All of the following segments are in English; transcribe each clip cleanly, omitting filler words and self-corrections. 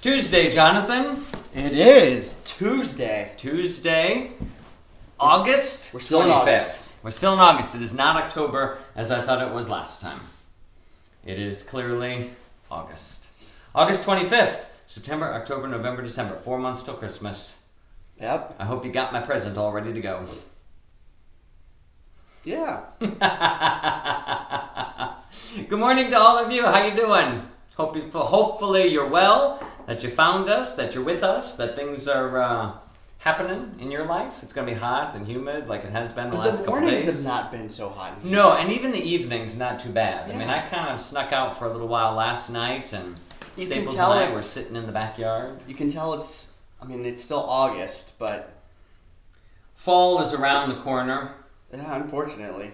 Tuesday, Jonathan. It is Tuesday. August. We're still 25th. in August. We're still in August. It is not October as I thought it was last time. It is clearly August. August 25th. September, October, November, December. 4 months till Christmas. Yep. I hope you got my present all ready to go. Yeah. Good morning to all of you. How you doing? Hopefully you're well, that you found us, that you're with us, that things are happening in your life. It's going to be hot and humid like it has been the last couple days. But the mornings have not been so hot. No, and even the evenings not too bad. Yeah. I mean, I kind of snuck out for a little while last night, and Staples and I were sitting in the backyard. You can tell it's still August, but fall is around the corner. Yeah, unfortunately.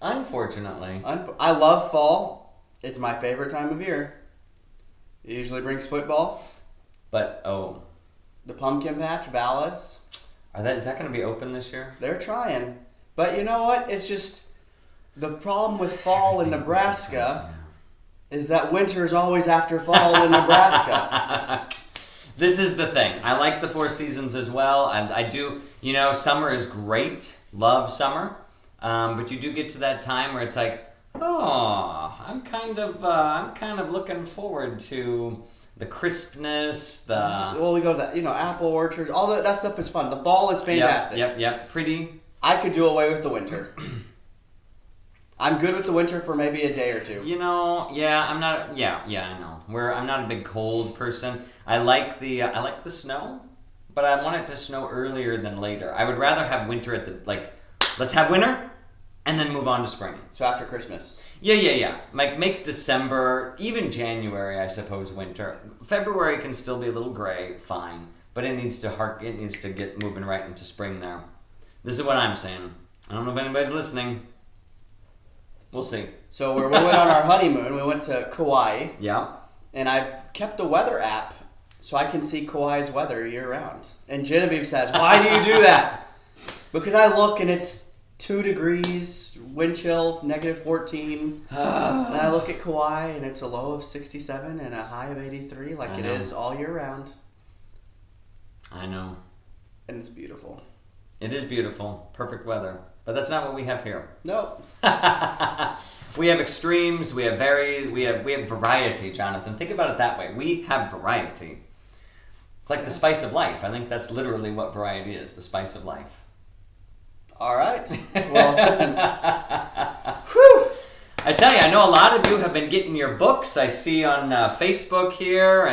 Unfortunately. I love fall. It's my favorite time of year. It usually brings football. But, the pumpkin patch, Vallis. Is that going to be open this year? They're trying. But you know what? It's just the problem with fall in Nebraska is that winter is always after fall in Nebraska. This is the thing. I like the four seasons as well. I do. Summer is great. Love summer. But you do get to that time where it's like, I'm kind of looking forward to the crispness, we go to that, apple orchards, all that stuff is fun. The fall is fantastic. Yep. Pretty. I could do away with the winter. I'm good with the winter for maybe a day or two. I'm not. I know. I'm not a big cold person. I like the snow, but I want it to snow earlier than later. I would rather have winter let's have winter, and then move on to spring. So after Christmas. Yeah. Make December, even January, I suppose, winter. February can still be a little gray, fine, but it needs to get moving right into spring there. This is what I'm saying. I don't know if anybody's listening. We'll see. So we went on our honeymoon. We went to Kauai. Yeah. And I've kept the weather app so I can see Kauai's weather year round. And Genevieve says, "Why do you do that?" Because I look and it's 2 degrees, wind chill, -14. And I look at Kauai and it's a low of 67 and a high of 83 like it is all year round. I know. And it's beautiful. It is beautiful. Perfect weather. But that's not what we have here. Nope. We have extremes, we have variety, Jonathan. Think about it that way. We have variety. It's like the spice of life. I think that's literally what variety is, the spice of life. All right. Well, whew. I tell you, I know a lot of you have been getting your books. I see on Facebook here,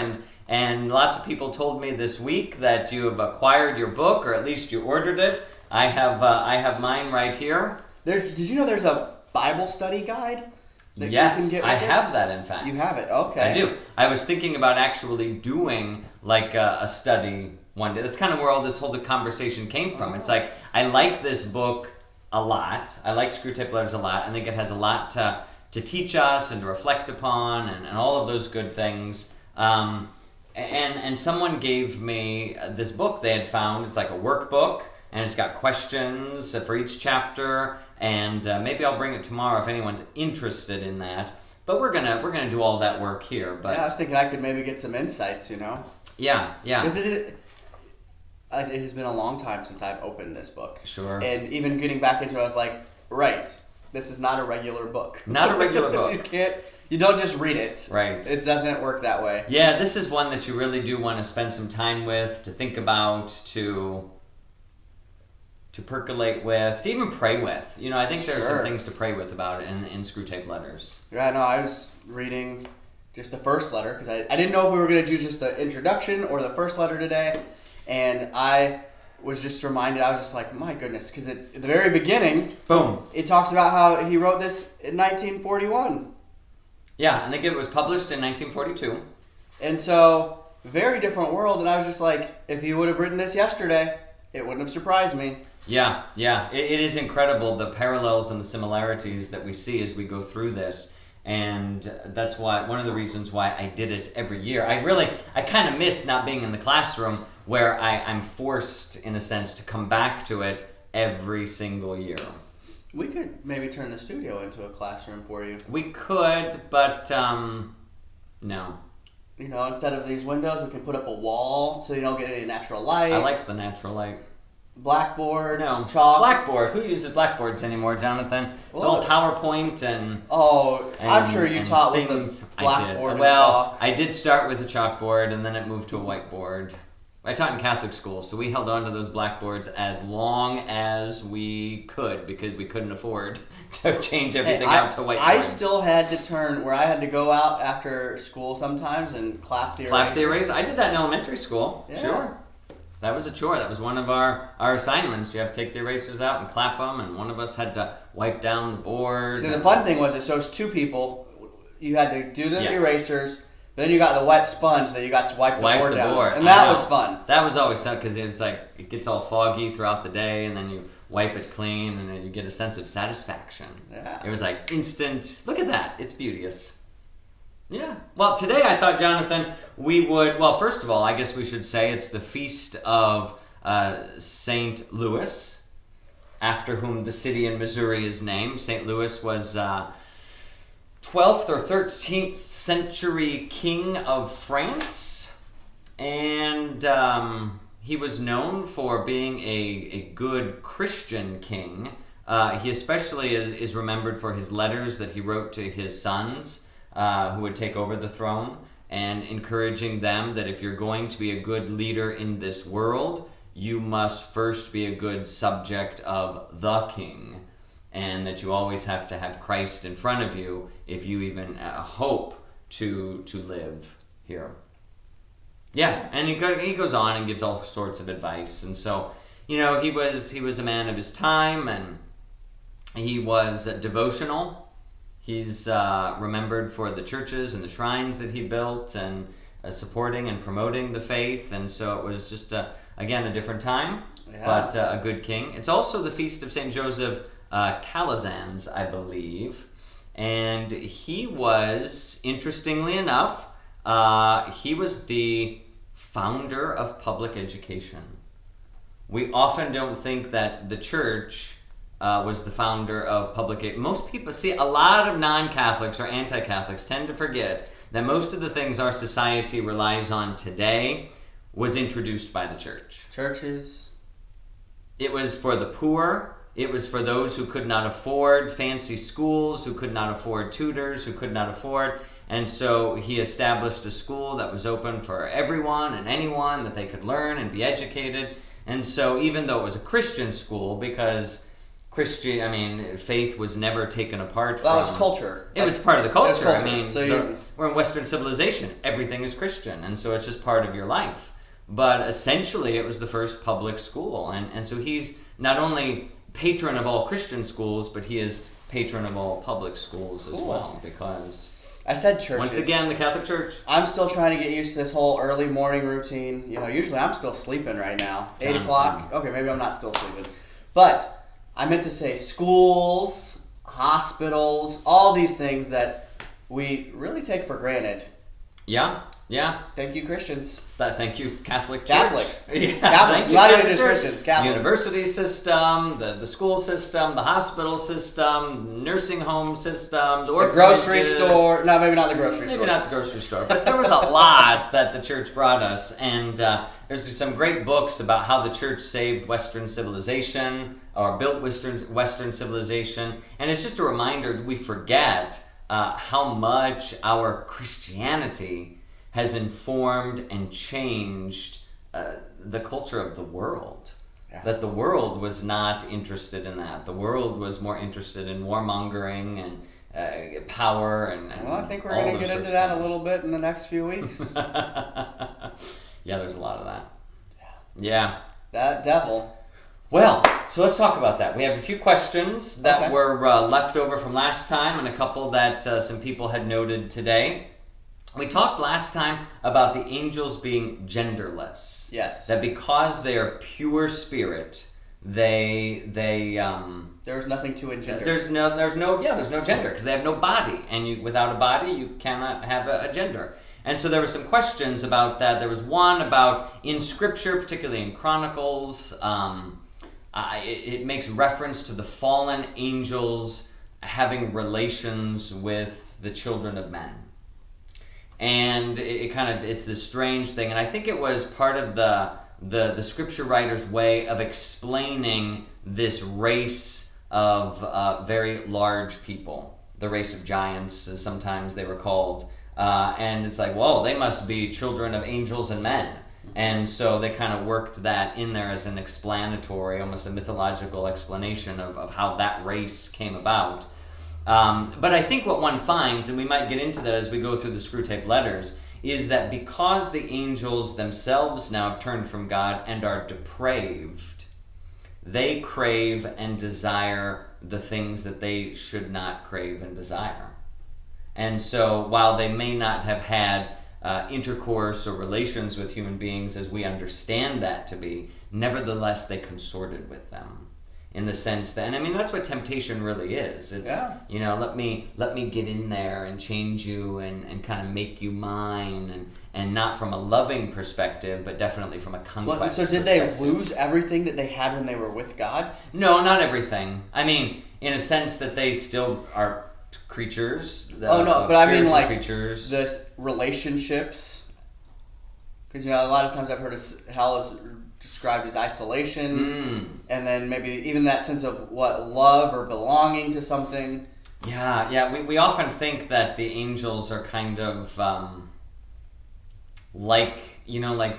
and lots of people told me this week that you have acquired your book, or at least you ordered it. I have mine right here. Did you know there's a Bible study guide? Yes, you can get with I have that, in fact. You have it, okay. I do. I was thinking about actually doing a study one day. That's kind of where all this whole conversation came from. It's like, I like this book a lot. I like Screwtape Letters a lot. I think it has a lot to teach us and to reflect upon and all of those good things. And someone gave me this book they had found. It's like a workbook, and it's got questions for each chapter. And maybe I'll bring it tomorrow if anyone's interested in that. But we're gonna do all that work here. But yeah, I was thinking I could maybe get some insights. Yeah. Because it has been a long time since I've opened this book. Sure. And even getting back into it, I was like, right, this is not a regular book. Not a regular book. You don't just read it. Right. It doesn't work that way. Yeah, this is one that you really do want to spend some time with, to think about, to percolate with, to even pray with. I think there's some things to pray with about it in Screwtape Letters. Yeah, no, I was reading just the first letter because I didn't know if we were going to do just the introduction or the first letter today. And I was just reminded, I was just like, my goodness, because at the very beginning, boom, it talks about how he wrote this in 1941. Yeah, and I think it was published in 1942. And so, very different world, and I was just like, if he would have written this yesterday, it wouldn't have surprised me. Yeah. It is incredible, the parallels and the similarities that we see as we go through this. And that's why one of the reasons why I did it every year. I kind of miss not being in the classroom where I'm forced, in a sense, to come back to it every single year. We could maybe turn the studio into a classroom for you. We could, but no. instead of these windows, we can put up a wall so you don't get any natural light. I like the natural light. Blackboard, No. chalk. Blackboard. Who uses blackboards anymore, Jonathan? It's all PowerPoint and... I'm sure you taught with a blackboard and chalk. I did start with a chalkboard, and then it moved to a whiteboard. I taught in Catholic school, so we held on to those blackboards as long as we could because we couldn't afford to change everything out to whiteboards. I still had to turn where I had to go out after school sometimes and clap the erasers. I did that in elementary school. Yeah. Sure. That was a chore. That was one of our assignments. You have to take the erasers out and clap them, and one of us had to wipe down the board. See, the fun thing was, so it's two people. You had to do the Yes. erasers. Then you got the wet sponge that you got to wipe the board down. And that was fun. That was always fun because it was like, it gets all foggy throughout the day and then you wipe it clean and then you get a sense of satisfaction. Yeah. It was like instant, look at that, it's beauteous. Yeah. Well, today I thought, Jonathan, first of all, I guess we should say it's the feast of St. Louis, after whom the city in Missouri is named. St. Louis was... 12th or 13th century king of France, and he was known for being a good Christian king. He especially is remembered for his letters that he wrote to his sons who would take over the throne, and encouraging them that if you're going to be a good leader in this world, you must first be a good subject of the king. And that you always have to have Christ in front of you if you even hope to live here. Yeah, and he goes on and gives all sorts of advice. And so, he was a man of his time, and he was devotional. He's remembered for the churches and the shrines that he built and supporting and promoting the faith. And so it was just, again, a different time, but a good king. It's also the feast of St. Joseph Calazans, I believe, and he was, interestingly enough, he was the founder of public education. We often don't think that the church was the founder of public. Most people a lot of non-Catholics or anti-Catholics tend to forget that most of the things our society relies on today was introduced by the church. Churches. It was for the poor. It was for those who could not afford fancy schools, who could not afford tutors, who could not afford. And so he established a school that was open for everyone and anyone, that they could learn and be educated. And so even though it was a Christian school, because faith was never taken apart from... That was culture. It was part of the culture. We're in Western civilization. Everything is Christian. And so it's just part of your life. But essentially it was the first public school. And so he's not only... patron of all Christian schools, but he is patron of all public schools as well, because... I said churches. Once again, the Catholic Church. I'm still trying to get used to this whole early morning routine. Usually I'm still sleeping right now. 8 o'clock. Okay, maybe I'm not still sleeping. But I meant to say schools, hospitals, all these things that we really take for granted. Yeah. Thank you, Christians. Thank you, Catholic Church. Catholics. Yeah, Catholics, not even just Christians. Catholics. University system, the school system, the hospital system, nursing home systems, the grocery store. No, maybe not the grocery store. Maybe not the grocery store. But there was a lot that the church brought us. And there's some great books about how the church saved Western civilization or built Western civilization. And it's just a reminder that we forget how much our Christianity has informed and changed the culture of the world. Yeah. That the world was not interested in that. The world was more interested in warmongering and power and well, I think we're going to get into that a little bit in the next few weeks. Yeah, there's a lot of that. Yeah. That devil. Well, so let's talk about that. We have a few questions that were left over from last time and a couple that some people had noted today. We talked last time about the angels being genderless. Yes. That because they are pure spirit, there's nothing to engender. There's no gender because they have no body, and without a body you cannot have a gender. And so there were some questions about that. There was one about in Scripture, particularly in Chronicles, it makes reference to the fallen angels having relations with the children of men. and it's this strange thing. And I think it was part of the scripture writer's way of explaining this race of very large people, the race of giants, as sometimes they were called. And it's like, whoa, they must be children of angels and men. And so they kind of worked that in there as an explanatory, almost a mythological explanation of how that race came about. But I think what one finds, and we might get into that as we go through the Screwtape letters, is that because the angels themselves now have turned from God and are depraved, they crave and desire the things that they should not crave and desire. And so while they may not have had intercourse or relations with human beings as we understand that to be, nevertheless they consorted with them. In the sense that, and I mean, that's what temptation really is. It's, let me get in there and change you and kind of make you mine, and not from a loving perspective, but definitely from a conquest So did perspective. they lose everything that they had when they were with God? No, not everything. I mean, in a sense that they still are creatures. But I mean like creatures. The relationships. Because, a lot of times I've heard hell is described as isolation, and then maybe even that sense of love or belonging to something. Yeah. We often think that the angels are kind of like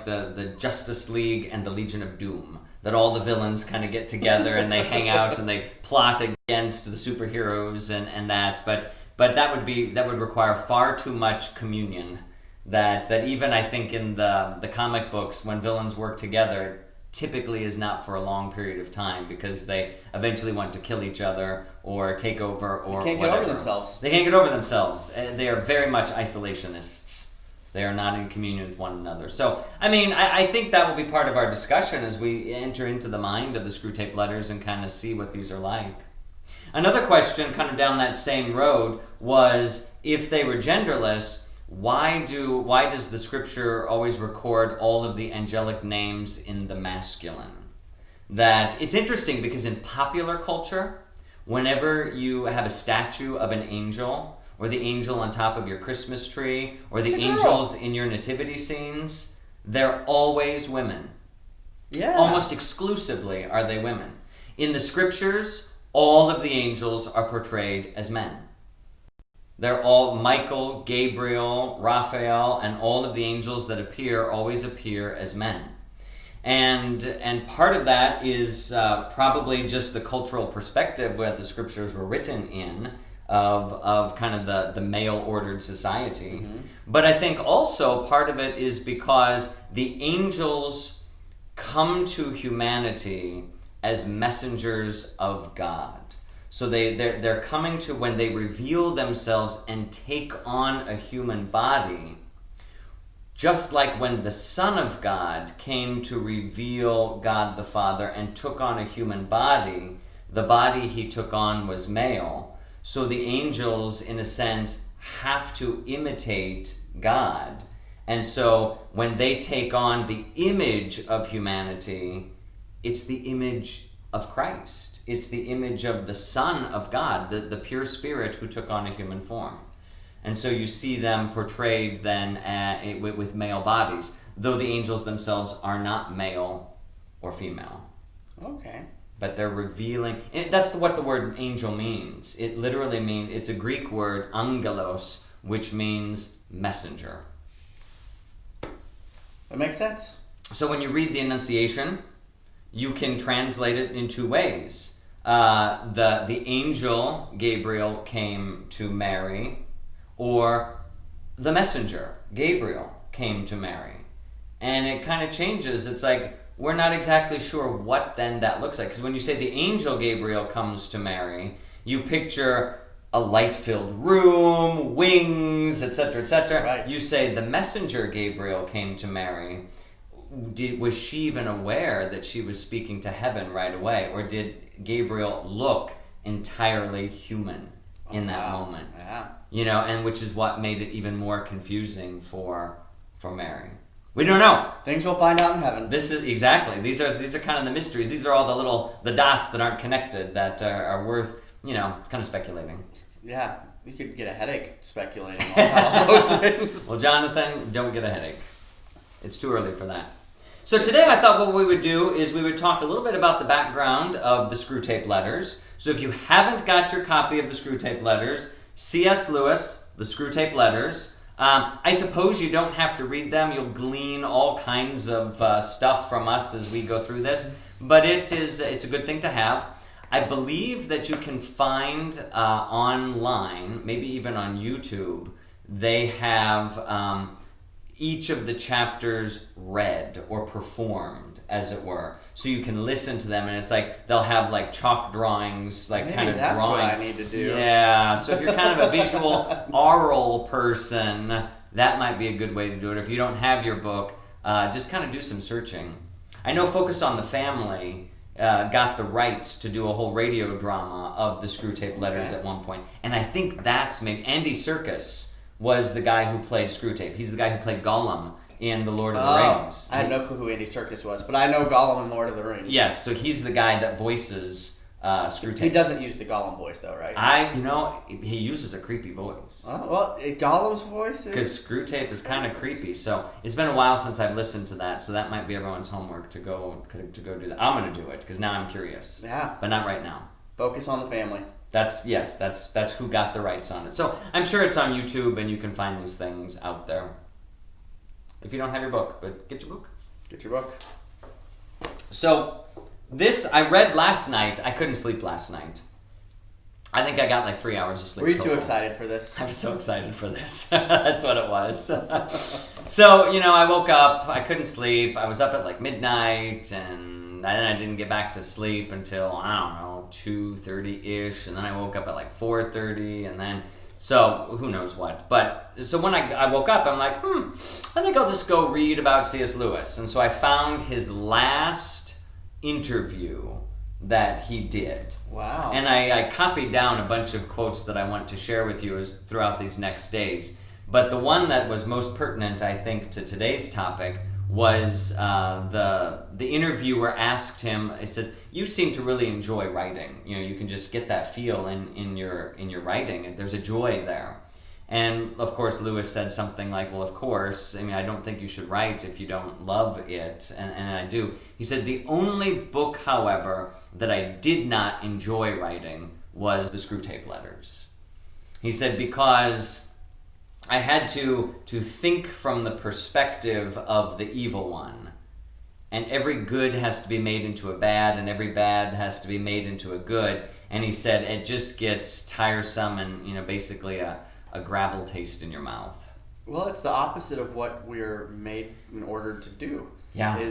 the Justice League and the Legion of Doom. That all the villains kind of get together and they hang out and they plot against the superheroes and that. But that would require far too much communion. That even I think in the comic books, when villains work together, typically is not for a long period of time, because they eventually want to kill each other or take over or They can't whatever. get over themselves. They can't get over themselves. They are very much isolationists. They are not in communion with one another. So, I mean, I think that will be part of our discussion as we enter into the mind of the Screwtape letters and kind of see what these are like. Another question kind of down that same road was, if they were genderless, why does the scripture always record all of the angelic names in the masculine? That it's interesting because in popular culture, whenever you have a statue of an angel, or the angel on top of your Christmas tree, or the angels in your nativity scenes, they're always women. Yeah. Almost exclusively are they women. In the scriptures, all of the angels are portrayed as men. They're all Michael, Gabriel, Raphael, and all of the angels that always appear as men. And part of that is probably just the cultural perspective that the scriptures were written in, of kind of the male-ordered society. Mm-hmm. But I think also part of it is because the angels come to humanity as messengers of God. So they're coming to, when they reveal themselves and take on a human body, just like when the Son of God came to reveal God the Father and took on a human body, the body he took on was male. So the angels, in a sense, have to imitate God. And so when they take on the image of humanity, it's the image of Christ. It's the image of the Son of God, the pure Spirit who took on a human form. And so you see them portrayed then with male bodies, though the angels themselves are not male or female. Okay. But they're revealing, and that's what the word angel means. It literally means, it's a Greek word, angelos, which means messenger. That makes sense. So when you read the Annunciation, you can translate it in two ways. The angel Gabriel came to Mary, or the messenger Gabriel came to Mary. And it kind of changes. It's like, we're not exactly sure what then that looks like. Because when you say the angel Gabriel comes to Mary, you picture a light-filled room, wings, etc., etc. Right. You say the messenger Gabriel came to Mary. Was she even aware that she was speaking to heaven right away? Or did Gabriel look entirely human in that moment? Yeah. And which is what made it even more confusing for Mary. We don't know. Things we'll find out in heaven. This is exactly. These are kind of the mysteries. These are all the dots that aren't connected that are worth it's kind of speculating. Yeah, you could get a headache speculating on all those things. Well, Jonathan, don't get a headache. It's too early for that. So today I thought what we would do is we would talk a little bit about the background of the Screwtape letters. So if you haven't got your copy of the Screwtape letters, C.S. Lewis, the Screwtape letters. I suppose you don't have to read them. You'll glean all kinds of stuff from us as we go through this. But it's a good thing to have. I believe that you can find online, maybe even on YouTube, they have each of the chapters read or performed, as it were. So you can listen to them, and it's like they'll have like chalk drawings, like Maybe kind of that's drawing. what I need to do. Yeah. So if you're kind of a visual oral person, that might be a good way to do it. If you don't have your book, just kind of do some searching. I know Focus on the Family got the rights to do a whole radio drama of the Screwtape letters at one point, and I think that's maybe Andy Serkis was the guy who played Screwtape. He's the guy who played Gollum in The Lord of the Rings. I had no clue who Andy Serkis was, but I know Gollum in Lord of the Rings. Yes, so he's the guy that voices Screwtape. He doesn't use the Gollum voice, though, right? He uses a creepy voice. Oh, well, Gollum's voice is... Because Screwtape is kind of creepy, so it's been a while since I've listened to that, so that might be everyone's homework to go do that. I'm going to do it, because now I'm curious. Yeah. But not right now. Focus on the Family. That's who got the rights on it. So I'm sure it's on YouTube and you can find these things out there. If you don't have your book, but get your book. Get your book. So this I read last night. I couldn't sleep last night. I think I got like 3 hours of sleep. Were you total. too excited for this? I was so excited for this. That's what it was. So, I woke up. I couldn't sleep. I was up at like midnight, and then I didn't get back to sleep until, I don't know, 2:30-ish. And then I woke up at like 4:30, and then, so who knows what. But, so when I woke up, I'm like, I think I'll just go read about C.S. Lewis. And so I found his last interview that he did. Wow. And I copied down a bunch of quotes that I want to share with you throughout these next days. But the one that was most pertinent, I think, to today's topic was the interviewer asked him, it says, you seem to really enjoy writing. You can just get that feel in your writing. There's a joy there. And, of course, Lewis said something like, well, of course, I don't think you should write if you don't love it, and I do. He said, the only book, however, that I did not enjoy writing was the Screwtape letters. He said, because I had to think from the perspective of the evil one, and every good has to be made into a bad, and every bad has to be made into a good, and he said, it just gets tiresome and, basically a gravel taste in your mouth. Well, it's the opposite of what we're made in order to do. Yeah.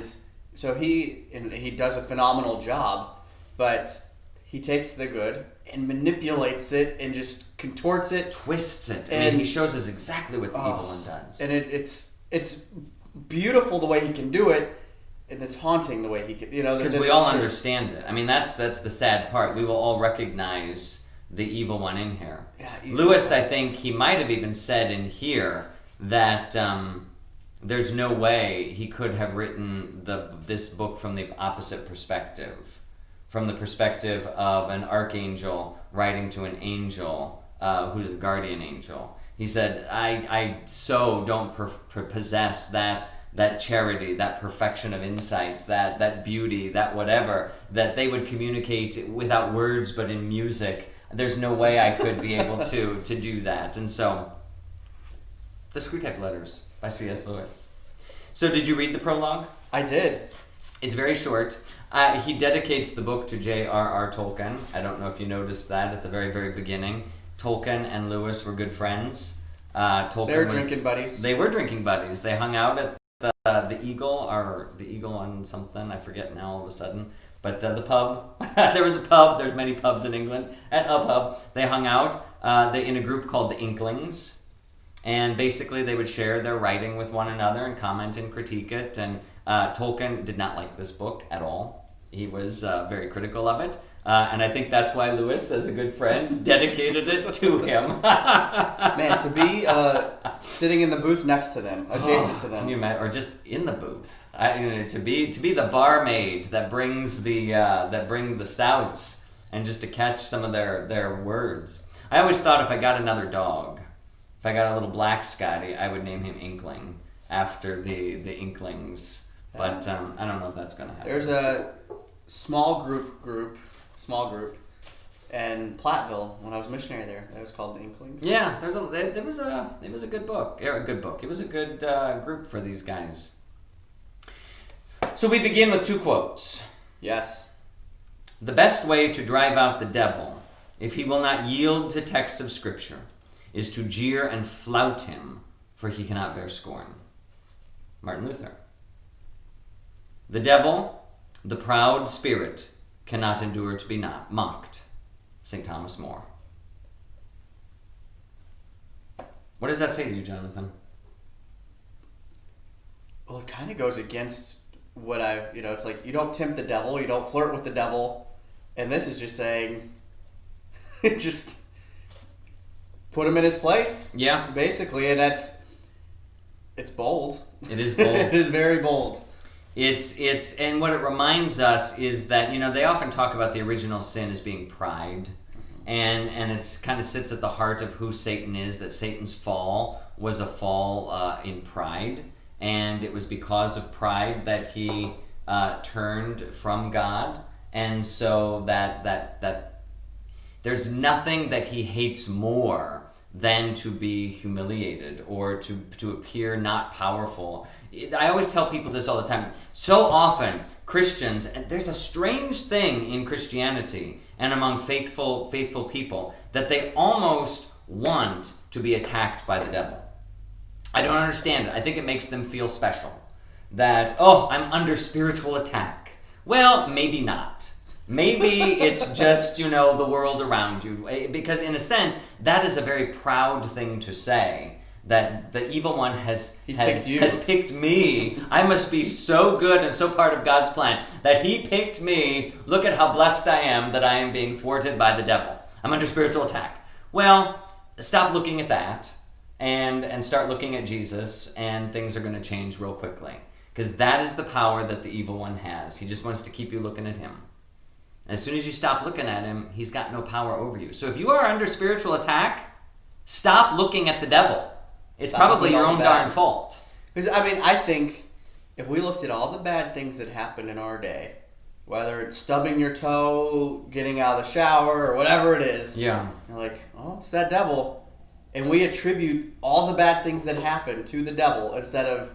So he does a phenomenal job, but he takes the good and manipulates it and just contorts it, twists it, and he shows us exactly what the evil one does. And it's beautiful the way he can do it, and it's haunting the way he can. Because we all understand it. That's the sad part. We will all recognize the evil one in here. Yeah, Lewis, I think he might have even said in here that there's no way he could have written this book from the opposite perspective, from the perspective of an archangel writing to an angel who's a guardian angel. He said, I so don't possess that charity, that perfection of insight, that beauty, that whatever, that they would communicate without words but in music. There's no way I could be able to do that. And so, the Screwtape Letters by C.S. Lewis. So did you read the prologue? I did. It's very short. He dedicates the book to J.R.R. Tolkien. I don't know if you noticed that at the very, very beginning. Tolkien and Lewis were good friends. They were drinking buddies. They were drinking buddies. They hung out at the Eagle, or the Eagle on something. I forget now all of a sudden. But the pub, there was a pub, there's many pubs in England, at a pub, they hung out in a group called the Inklings, and basically they would share their writing with one another and comment and critique it, and Tolkien did not like this book at all. He was very critical of it, and I think that's why Lewis, as a good friend, dedicated it to him. Man, to be sitting in the booth next to them, adjacent to them. Can you imagine, or just in the booth. To be the barmaid that brings the stouts and just to catch some of their words. I always thought if I got another dog, if I got a little black Scotty, I would name him Inkling after the Inklings. But I don't know if that's going to happen. There's a small group in Platteville when I was a missionary there. That was called the Inklings. Yeah, it was a good book. It was a good group for these guys. So we begin with 2 quotes. Yes. The best way to drive out the devil, if he will not yield to texts of Scripture, is to jeer and flout him, for he cannot bear scorn. Martin Luther. The devil, the proud spirit, cannot endure to be mocked. St. Thomas More. What does that say to you, Jonathan? Well, it kind of goes against what it's like, you don't tempt the devil, you don't flirt with the devil, and this is just saying, just put him in his place. Yeah. Basically, and it's bold. It is bold. It is very bold. And what it reminds us is that, they often talk about the original sin as being pride, and it's kind of sits at the heart of who Satan is, that Satan's fall was a fall in pride. And it was because of pride that he turned from God, and so that there's nothing that he hates more than to be humiliated or to appear not powerful. I always tell people this all the time. So often Christians, and there's a strange thing in Christianity and among faithful people, that they almost want to be attacked by the devil. I don't understand it. I think it makes them feel special. That, I'm under spiritual attack. Well, maybe not. Maybe it's just, the world around you. Because in a sense, that is a very proud thing to say. That the evil one has picked me. I must be so good and so part of God's plan that he picked me. Look at how blessed I am that I am being thwarted by the devil. I'm under spiritual attack. Well, stop looking at that. And start looking at Jesus, and things are going to change real quickly. Because that is the power that the evil one has. He just wants to keep you looking at him. And as soon as you stop looking at him, he's got no power over you. So if you are under spiritual attack, stop looking at the devil. It's probably your own darn fault. Because, I think if we looked at all the bad things that happen in our day, whether it's stubbing your toe, getting out of the shower, or whatever it is, you're like, it's that devil. And we attribute all the bad things that happen to the devil instead of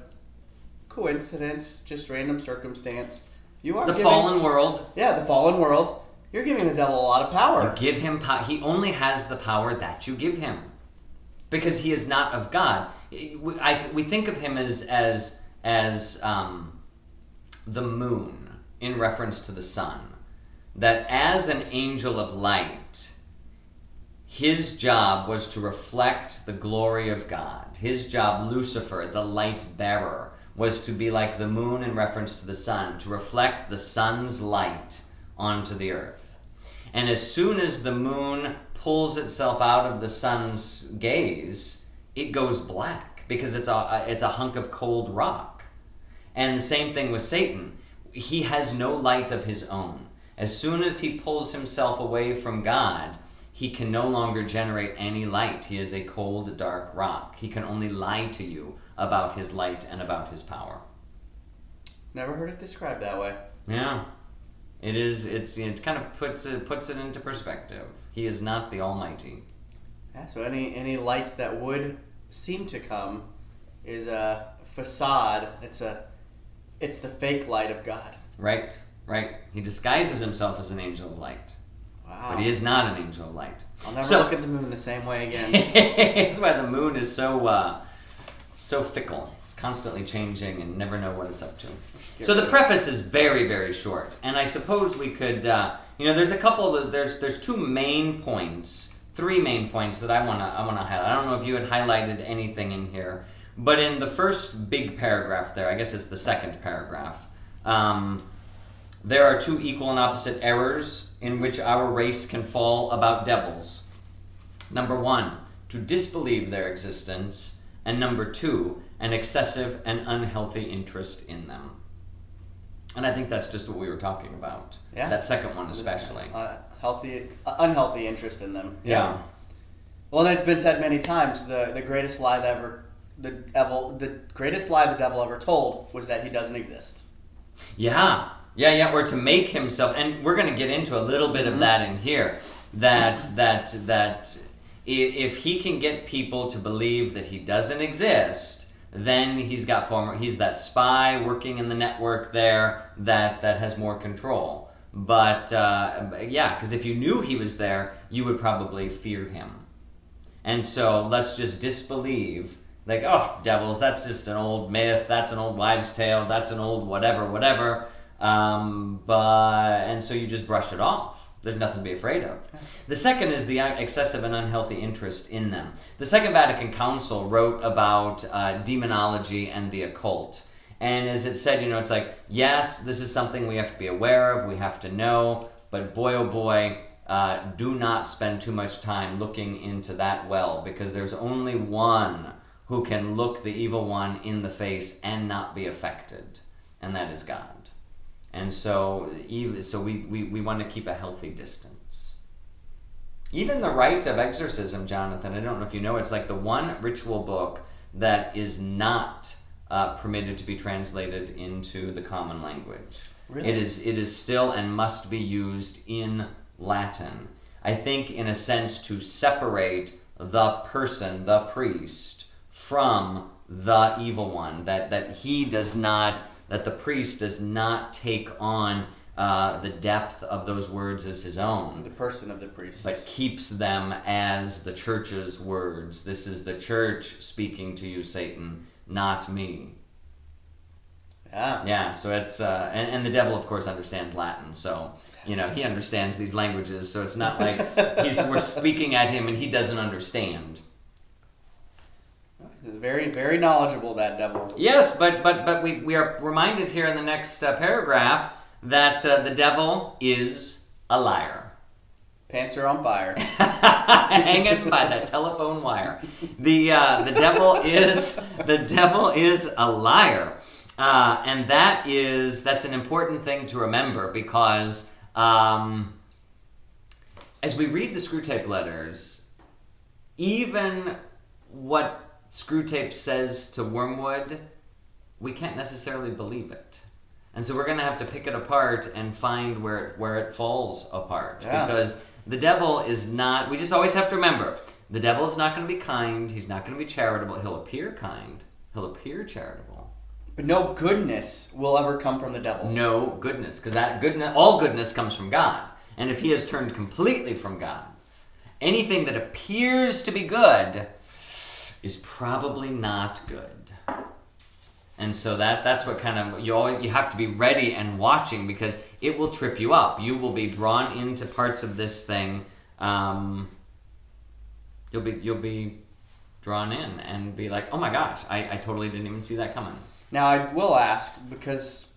coincidence, just random circumstance. You are fallen world. Yeah, the fallen world. You're giving the devil a lot of power. You give him power. He only has the power that you give him, because he is not of God. We think of him as the moon in reference to the sun. That as an angel of light, his job was to reflect the glory of God. His job, Lucifer, the light bearer, was to be like the moon in reference to the sun, to reflect the sun's light onto the earth. And as soon as the moon pulls itself out of the sun's gaze, it goes black, because it's a hunk of cold rock. And the same thing with Satan. He has no light of his own. As soon as he pulls himself away from God, he can no longer generate any light. He is a cold, dark rock. He can only lie to you about his light and about his power. Never heard it described that way. Yeah. It kind of puts it into perspective. He is not the Almighty. Yeah, so any light that would seem to come is a facade. It's the fake light of God. Right. He disguises himself as an angel of light. Wow. But he is not an angel of light. I'll never look at the moon the same way again. That's why the moon is so fickle. It's constantly changing and never know what it's up to. So the preface is very, very short. And I suppose we could, there's a couple of, there's three main points that I want to highlight. I don't know if you had highlighted anything in here, but in the first big paragraph there, I guess it's the second paragraph, there are two equal and opposite errors in which our race can fall about devils. Number one, to disbelieve their existence, and number two, an excessive and unhealthy interest in them. And I think that's just what we were talking about. Yeah. That second one especially. unhealthy interest in them. Yeah. Well, and it's been said many times, the greatest lie the greatest lie the devil ever told was that he doesn't exist. Yeah. Or to make himself, and we're going to get into a little bit of that in here, that if he can get people to believe that he doesn't exist, then he's that spy working in the network there that has more control. But because if you knew he was there, you would probably fear him. And so let's just disbelieve, like, oh, devils, that's just an old myth, that's an old wives' tale, that's an old whatever. And so you just brush it off. There's nothing to be afraid of. The second is the excessive and unhealthy interest in them. The Second Vatican Council wrote about demonology and the occult. And as it said, it's like, yes, this is something we have to be aware of, we have to know, but boy, oh boy, do not spend too much time looking into that well, because there's only one who can look the evil one in the face and not be affected, and that is God. And so we want to keep a healthy distance. Even the Rite of Exorcism, Jonathan, I don't know if you know, it's like the one ritual book that is not permitted to be translated into the common language. Really? It is still and must be used in Latin. I think in a sense to separate the person, the priest, from the evil one, that the priest does not take on the depth of those words as his own. The person of the priest. But keeps them as the church's words. This is the church speaking to you, Satan, not me. Yeah, so it's, and the devil, of course, understands Latin, so, he understands these languages, so it's not like we're speaking at him and he doesn't understand. He's very, very knowledgeable, that devil. Yes, but we are reminded here in the next paragraph that the devil is a liar. Pants are on fire. Hanging by that telephone wire. The devil is a liar. And that's an important thing to remember, because as we read the Screwtape letters, even what Screwtape says to Wormwood, we can't necessarily believe it. And so we're going to have to pick it apart and find where it falls apart. Yeah. Because the devil is not, we just always have to remember, the devil is not going to be kind, he's not going to be charitable. He'll appear kind, he'll appear charitable. But no goodness will ever come from the devil. No goodness, because all goodness comes from God. And if he has turned completely from God, anything that appears to be good is probably not good. And so that's what kind of, you have to be ready and watching, because it will trip you up. You will be drawn into parts of this thing. You'll be drawn in and be like, oh my gosh, I totally didn't even see that coming. Now I will ask, because,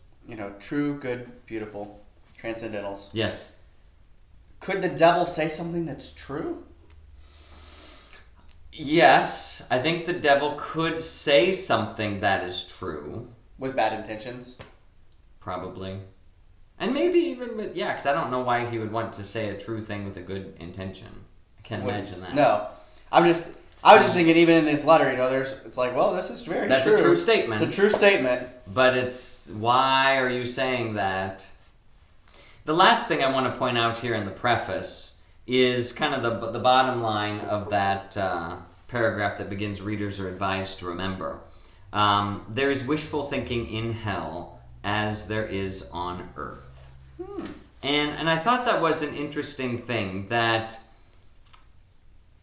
true, good, beautiful, transcendentals. Yes. Could the devil say something that's true? Yes, I think the devil could say something that is true. With bad intentions? Probably. And maybe even with, because I don't know why he would want to say a true thing with a good intention. I can't imagine that. No. I was just thinking, even in this letter, it's like, well, this is very That's true. That's a true statement. It's a true statement. But why are you saying that? The last thing I want to point out here in the preface is kind of the bottom line of that paragraph that begins, readers are advised to remember. There is wishful thinking in hell as there is on earth. And I thought that was an interesting thing, that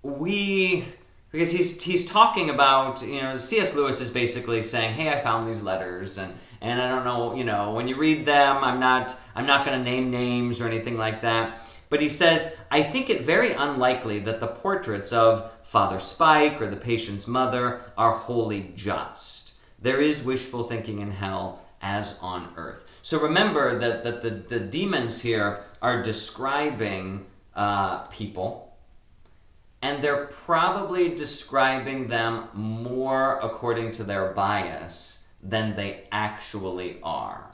because he's talking about, C.S. Lewis is basically saying, hey, I found these letters, and I don't know, when you read them, I'm not going to name names or anything like that. But he says, I think it very unlikely that the portraits of Father Spike or the patient's mother are wholly just. There is wishful thinking in hell as on earth. So remember that the demons here are describing people, and they're probably describing them more according to their bias than they actually are.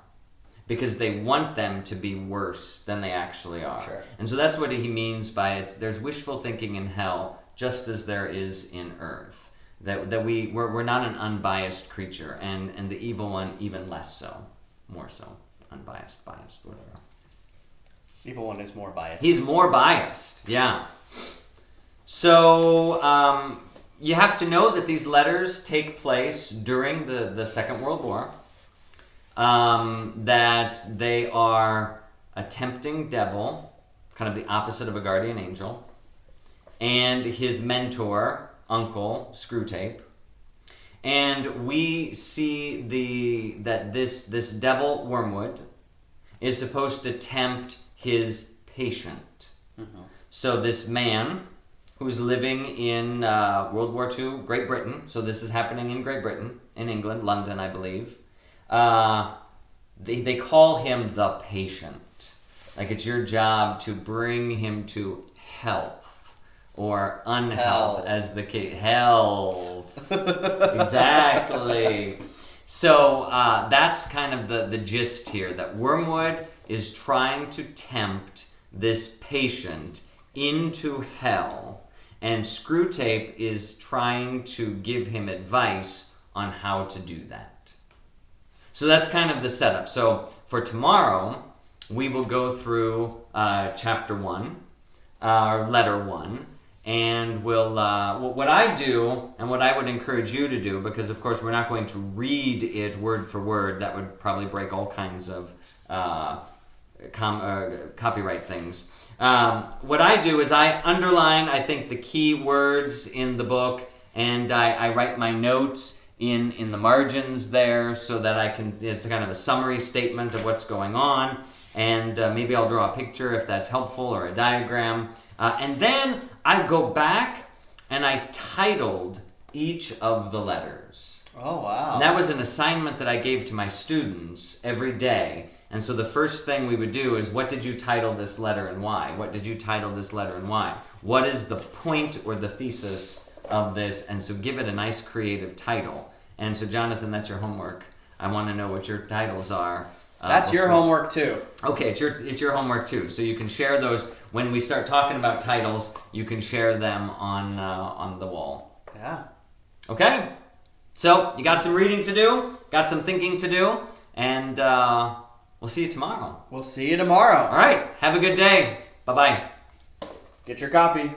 because they want them to be worse than they actually are. Sure. And so that's what he means by there's wishful thinking in hell just as there is in earth. That we're not an unbiased creature, and the evil one even less so, more so, unbiased, biased, whatever. Evil one is more biased. He's more biased, yeah. So you have to know that these letters take place during the Second World War. That they are a tempting devil, kind of the opposite of a guardian angel, and his mentor, uncle, Screwtape. And we see that this devil, Wormwood, is supposed to tempt his patient. Mm-hmm. So this man who's living in World War II, Great Britain, so this is happening in Great Britain, in England, London, I believe. They call him the patient. Like it's your job to bring him to health or unhealth, as the case. Health. Exactly. So that's kind of the gist here, that Wormwood is trying to tempt this patient into hell, and Screwtape is trying to give him advice on how to do that. So that's kind of the setup. So for tomorrow, we will go through chapter 1, or letter 1, and we'll what I do, and what I would encourage you to do, because of course we're not going to read it word for word. That would probably break all kinds of copyright things. What I do is I underline, I think, the key words in the book, and I write my notes in the margins there so that I can, it's kind of a summary statement of what's going on, and maybe I'll draw a picture if that's helpful, or a diagram. And then I go back and I titled each of the letters. Oh, wow. And that was an assignment that I gave to my students every day. And so the first thing we would do is, what did you title this letter and why? What did you title this letter and why? What is the point or the thesis of this? And so give it a nice creative title. And so, Jonathan, that's your homework. I want to know what your titles are. That's your homework too. Okay, it's your homework too. So you can share those when we start talking about titles. You can share them on the wall. Yeah. Okay. So you got some reading to do, got some thinking to do, and we'll see you tomorrow. We'll see you tomorrow. All right. Have a good day. Bye-bye. Get your copy.